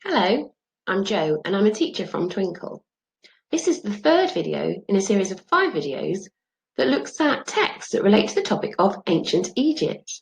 Hello, I'm Jo and I'm a teacher from Twinkl. This is the third video in a series of 5 videos that looks at texts that relate to the topic of ancient Egypt.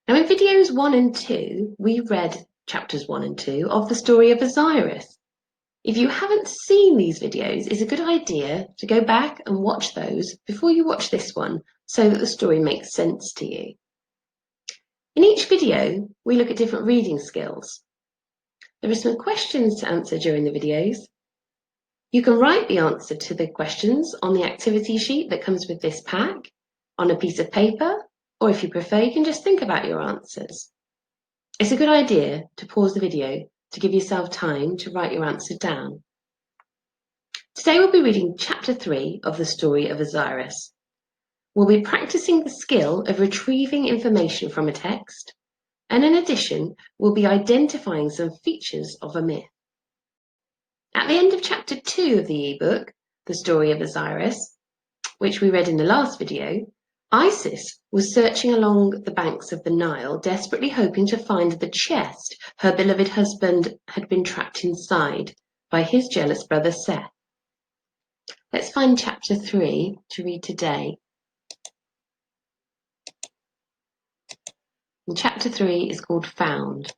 Now in videos 1 and 2, we read chapters 1 and 2 of the Story of Osiris. If you haven't seen these videos, it's a good idea to go back and watch those before you watch this one so that the story makes sense to you. In each video, we look at different reading skills. There are some questions to answer during the videos. You can write the answer to the questions on the activity sheet that comes with this pack, on a piece of paper, or if you prefer, you can just think about your answers. It's a good idea to pause the video to give yourself time to write your answer down. Today we'll be reading chapter 3 of the Story of Osiris. We'll be practicing the skill of retrieving information from a text, and in addition, we'll be identifying some features of a myth. At the end of chapter 2 of the ebook, The Story of Osiris, which we read in the last video, Isis was searching along the banks of the Nile, desperately hoping to find the chest her beloved husband had been trapped inside by his jealous brother Seth. Let's find chapter 3 to read today. And chapter 3 is called Found.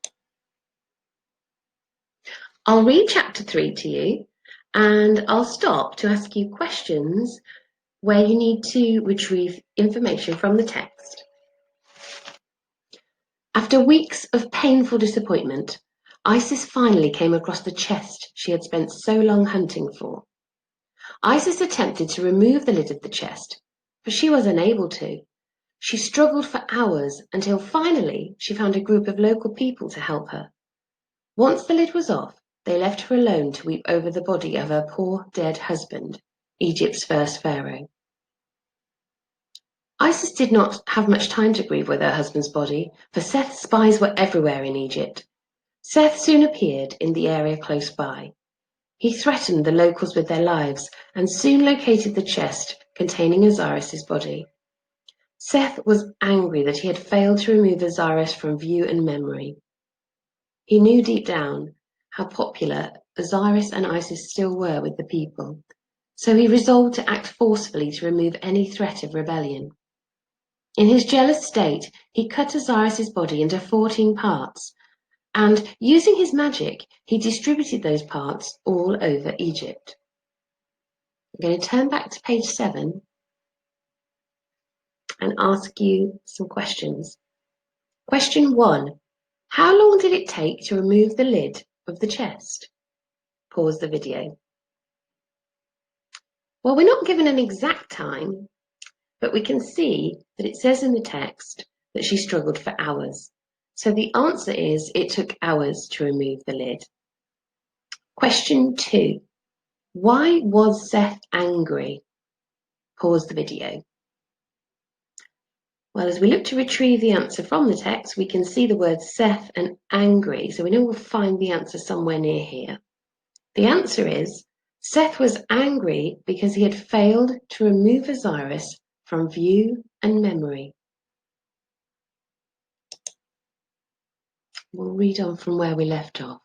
I'll read chapter 3 to you, and I'll stop to ask you questions where you need to retrieve information from the text. After weeks of painful disappointment, Isis finally came across the chest she had spent so long hunting for. Isis attempted to remove the lid of the chest, but she was unable to. She struggled for hours until finally she found a group of local people to help her. Once the lid was off, they left her alone to weep over the body of her poor dead husband, Egypt's first pharaoh. Isis did not have much time to grieve with her husband's body, for Seth's spies were everywhere in Egypt. Seth soon appeared in the area close by. He threatened the locals with their lives and soon located the chest containing Osiris's body. Seth was angry that he had failed to remove Osiris from view and memory. He knew deep down how popular Osiris and Isis still were with the people, so he resolved to act forcefully to remove any threat of rebellion. In his jealous state, he cut Osiris's body into 14 parts, and using his magic, he distributed those parts all over Egypt. I'm going to turn back to page 7 and ask you some questions. Question 1. How long did it take to remove the lid of the chest? Pause the video. Well, we're not given an exact time, but we can see that it says in the text that she struggled for hours. So the answer is it took hours to remove the lid. Question 2. Why was Seth angry? Pause the video. Well, as we look to retrieve the answer from the text, we can see the words Seth and angry, so we know we'll find the answer somewhere near here. The answer is Seth was angry because he had failed to remove Osiris from view and memory. We'll read on from where we left off.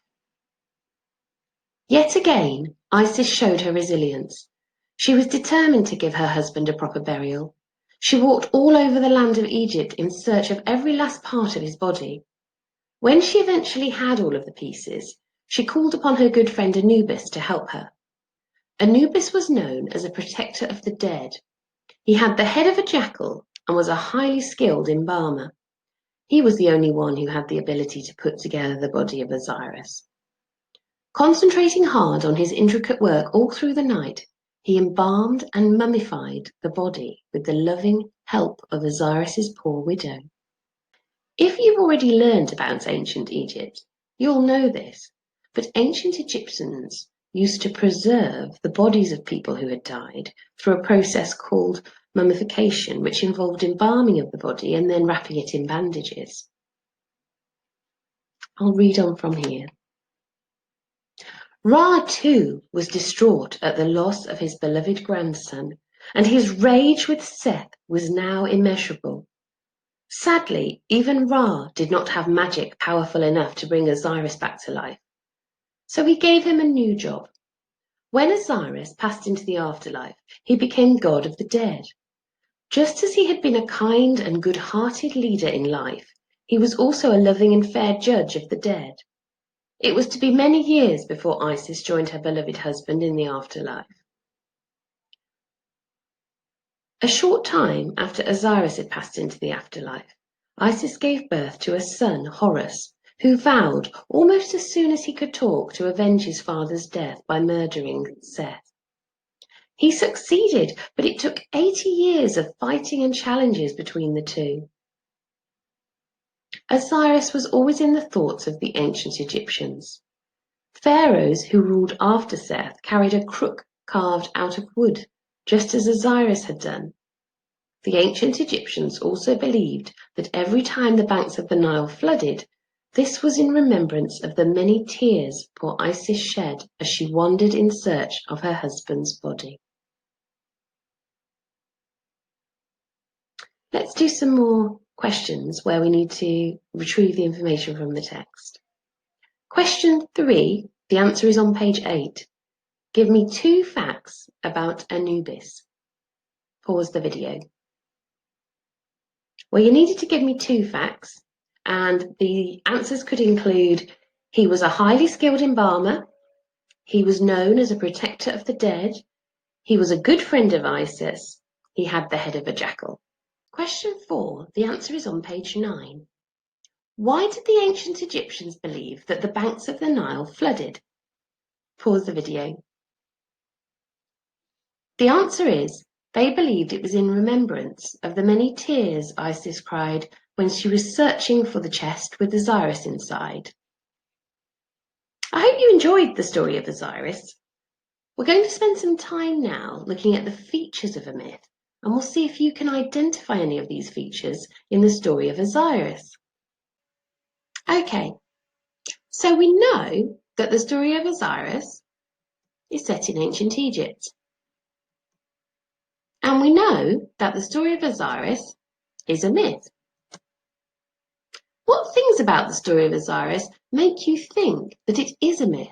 Yet again, Isis showed her resilience. She was determined to give her husband a proper burial. She walked all over the land of Egypt in search of every last part of his body. When she eventually had all of the pieces, she called upon her good friend Anubis to help her. Anubis was known as a protector of the dead. He had the head of a jackal and was a highly skilled embalmer. He was the only one who had the ability to put together the body of Osiris. Concentrating hard on his intricate work all through the night, he embalmed and mummified the body with the loving help of Osiris's poor widow. If you've already learned about ancient Egypt, you'll know this, but ancient Egyptians used to preserve the bodies of people who had died through a process called mummification, which involved embalming of the body and then wrapping it in bandages. I'll read on from here. Ra, too, was distraught at the loss of his beloved grandson, and his rage with Seth was now immeasurable. Sadly, even Ra did not have magic powerful enough to bring Osiris back to life, so he gave him a new job. When Osiris passed into the afterlife, he became god of the dead. Just as he had been a kind and good-hearted leader in life, he was also a loving and fair judge of the dead. It was to be many years before Isis joined her beloved husband in the afterlife. A short time after Osiris had passed into the afterlife, Isis gave birth to a son, Horus, who vowed, almost as soon as he could talk, to avenge his father's death by murdering Seth. He succeeded, but it took 80 years of fighting and challenges between the two. Osiris was always in the thoughts of the ancient Egyptians. Pharaohs who ruled after Seth carried a crook carved out of wood, just as Osiris had done. The ancient Egyptians also believed that every time the banks of the Nile flooded, this was in remembrance of the many tears poor Isis shed as she wandered in search of her husband's body. Let's do some more questions where we need to retrieve the information from the text. Question 3, the answer is on page 8. Give me 2 facts about Anubis. Pause the video. Well, you needed to give me 2 facts, and the answers could include: he was a highly skilled embalmer, he was known as a protector of the dead, he was a good friend of Isis, he had the head of a jackal. Question 4, the answer is on page 9. Why did the ancient Egyptians believe that the banks of the Nile flooded? Pause the video. The answer is, they believed it was in remembrance of the many tears Isis cried when she was searching for the chest with Osiris inside. I hope you enjoyed the story of Osiris. We're going to spend some time now looking at the features of a myth, and we'll see if you can identify any of these features in the story of Osiris. Okay, so we know that the story of Osiris is set in ancient Egypt. And we know that the story of Osiris is a myth. What things about the story of Osiris make you think that it is a myth?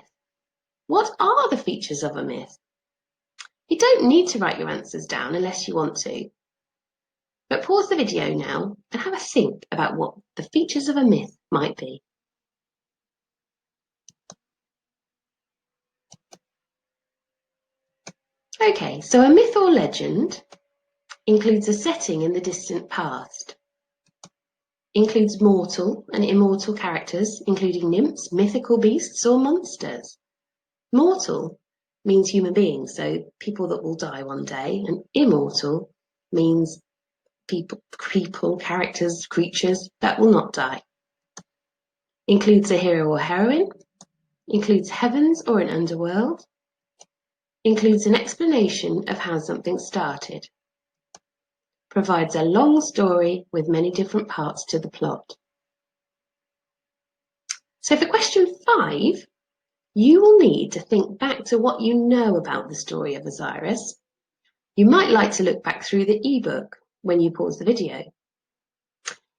What are the features of a myth? You don't need to write your answers down unless you want to. But pause the video now and have a think about what the features of a myth might be. Okay, so a myth or legend includes a setting in the distant past, includes mortal and immortal characters, including nymphs, mythical beasts, or monsters. Mortal means human beings, so people that will die one day, and immortal means people, characters, creatures that will not die. Includes a hero or heroine, includes heavens or an underworld, includes an explanation of how something started, provides a long story with many different parts to the plot. So for question 5, you will need to think back to what you know about the story of Osiris. You might like to look back through the ebook when you pause the video.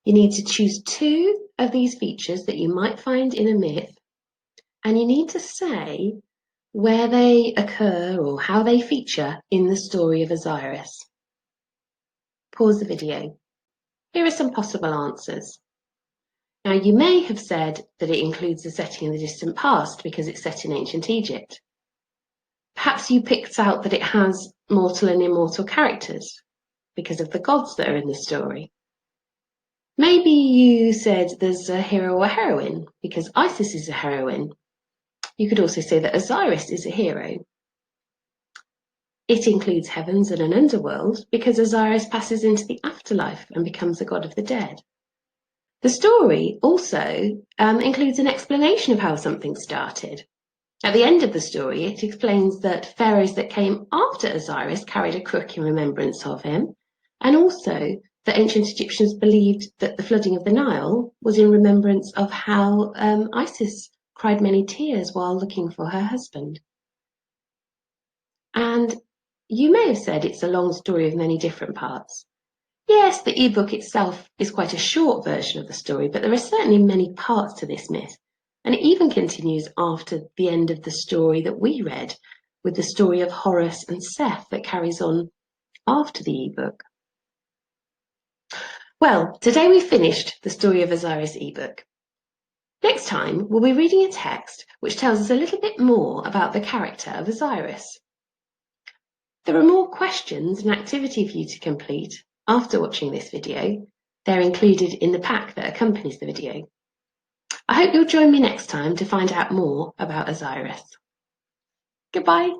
You need to choose 2 of these features that you might find in a myth, and you need to say where they occur or how they feature in the story of Osiris. Pause the video. Here are some possible answers. Now, you may have said that it includes a setting in the distant past because it's set in ancient Egypt. Perhaps you picked out that it has mortal and immortal characters because of the gods that are in the story. Maybe you said there's a hero or heroine because Isis is a heroine. You could also say that Osiris is a hero. It includes heavens and an underworld because Osiris passes into the afterlife and becomes the god of the dead. The story also includes an explanation of how something started. At the end of the story, it explains that pharaohs that came after Osiris carried a crook in remembrance of him, and also that ancient Egyptians believed that the flooding of the Nile was in remembrance of how Isis cried many tears while looking for her husband. And you may have said it's a long story of many different parts. Yes, the ebook itself is quite a short version of the story, but there are certainly many parts to this myth, and it even continues after the end of the story that we read, with the story of Horus and Seth that carries on after the ebook. Well, today we finished the Story of Osiris ebook. Next time, we'll be reading a text which tells us a little bit more about the character of Osiris. There are more questions and activity for you to complete after watching this video. They're included in the pack that accompanies the video. I hope you'll join me next time to find out more about Osiris. Goodbye.